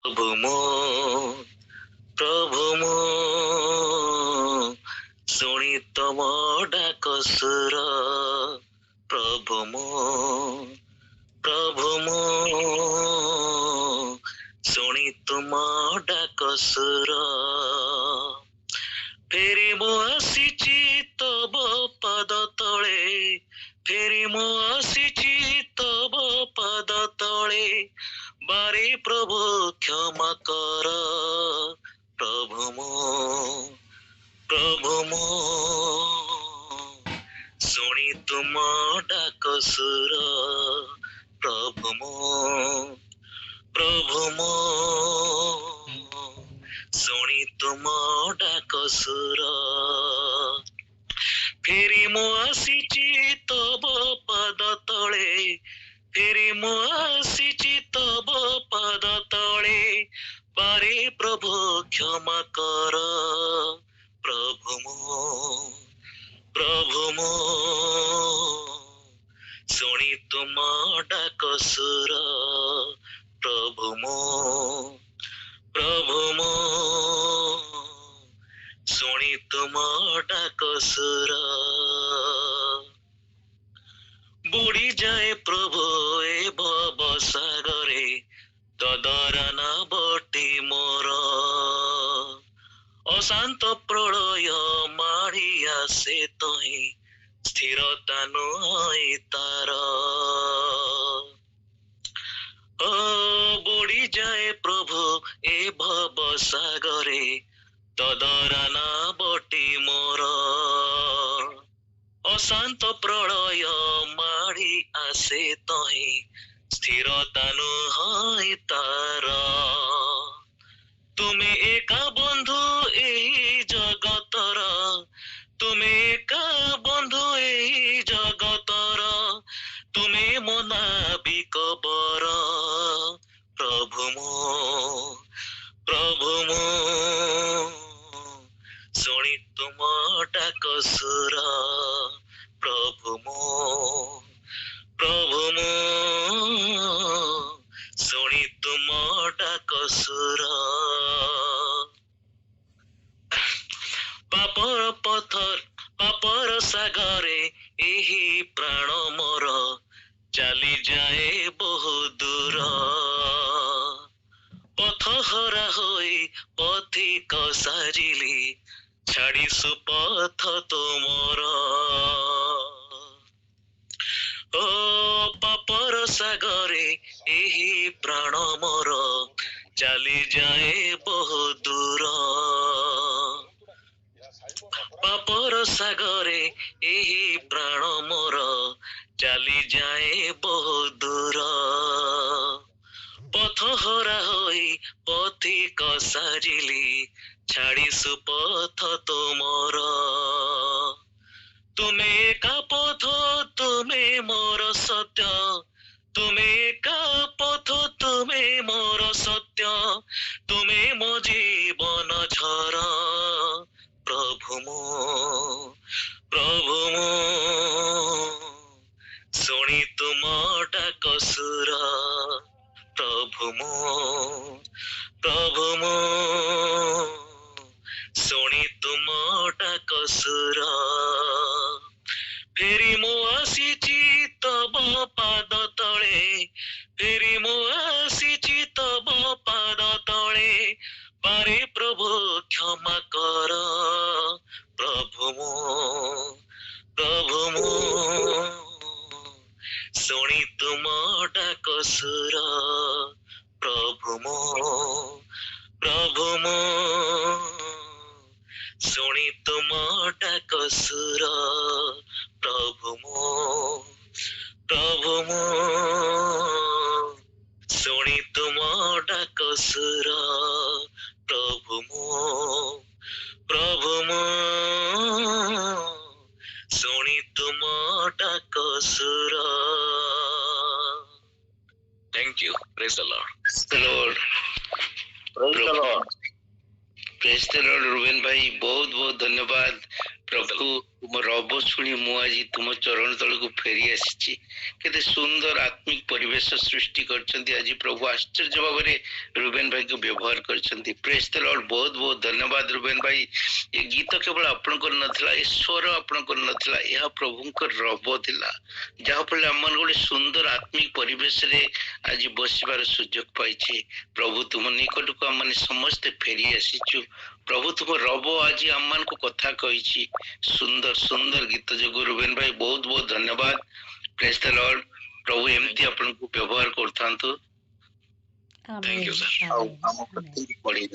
प्रभु मो शुणी तुम डाक सुर प्रभु मो शुणी तुम डाक सुर फेरी मो आसीची तब पद तले फेरी मो आसीची तब पद तले बारे प्रभु क्षमा कर प्रभु मो शुणी तुम डाक सुर प्रभु मो शुणी तुम डाक सुर फेरी मो आसीची तब पद तले फेरी मो आसीची तब पद तले बारे प्रभु क्षमा कर प्रभु मो शुणी तुम डाक सुर प्रभु मो शुणी तुम डाक सुर बुड़ी जाए प्रभु ए भव सागरे तदरा न बटी मोर अशांत प्रलय माड़ी आसे तही स्थिरता नुई तार बुड़ी जाए प्रभु ए भव सागरे तदरा न बटी मोर अशांत प्रलय माड़ी आसे तही स्थिरता नुई तार तुमे एका बंधु एही जगतर तुमे एका बंधु एही जगतर तुमे मो नाविक बर प्रभु मो शुणी तुम डाक सुर प्रभु मो शुणी तुम डाक सुर पापर सागरे एही प्राण मोर चली जाए बहु दूर पथ हरा होई पथिक साजिली छाड़ी सुपथ तुमर ओ पापर सागरे एही प्राण मोर चली जाए बहु दूर पापर सागरे एही प्राण मोर चली जाए बहु दूर पथ हरा होई पथिक साजिली छाड़ी सुपथ तुमर तुमे एका पथ तुमे मोर सत्य तुमे एका पथ तुमे मोर सत्य तुमे मो जीवन झर प्रभु मो शुणी तुम डाक सुर प्रभु मो शुणी तुम डाक सुर फेरी मो आसीची तब पाद तले फेरी मो आसीची तब पाद तले बारे प्रभु क्षमा कर प्रभु मो शुणी तुम डाक सुर प्रभु मो शुणी तुम डाक सुर प्रभु मो शुणी तुम डाक सुर प्रभु मो शुणी तुम डाक सुर thank you praise the Lord praise the Lord Reuben भाई बहुत बहुत धन्यवाद प्रभु तुम रब शुणी मु आज तुम चरण तल को फेरी आसी केते सुंदर आत्मिक परिवेश सृष्टि करछंती आज प्रभु आश्चर्य भाव में रुबेन भाई को व्यवहार करछंती। Praise the Lord. बहुत बहुत धन्यवाद रुबेन भाई। ये गीत केवल आपण को नथला, ये स्वर आपण को नथला, यह प्रभु को रब थिला जहा फल हम गोटे सुंदर आत्मिक परिवेश रे आज बसिबार सुयोग पाइछे। प्रभु तुम निकट को हम समस्ते फेरी आसीचु। प्रभु तुम रब आज आम को कथा कही सुंदर सुंदर गीत जो रुबेन भाई बहुत बहुत धन्यवाद। Praise the Lord. प्रभु एमती आपन को व्यवहार करथांतु। Thank you sir. आउ हम पढ़ी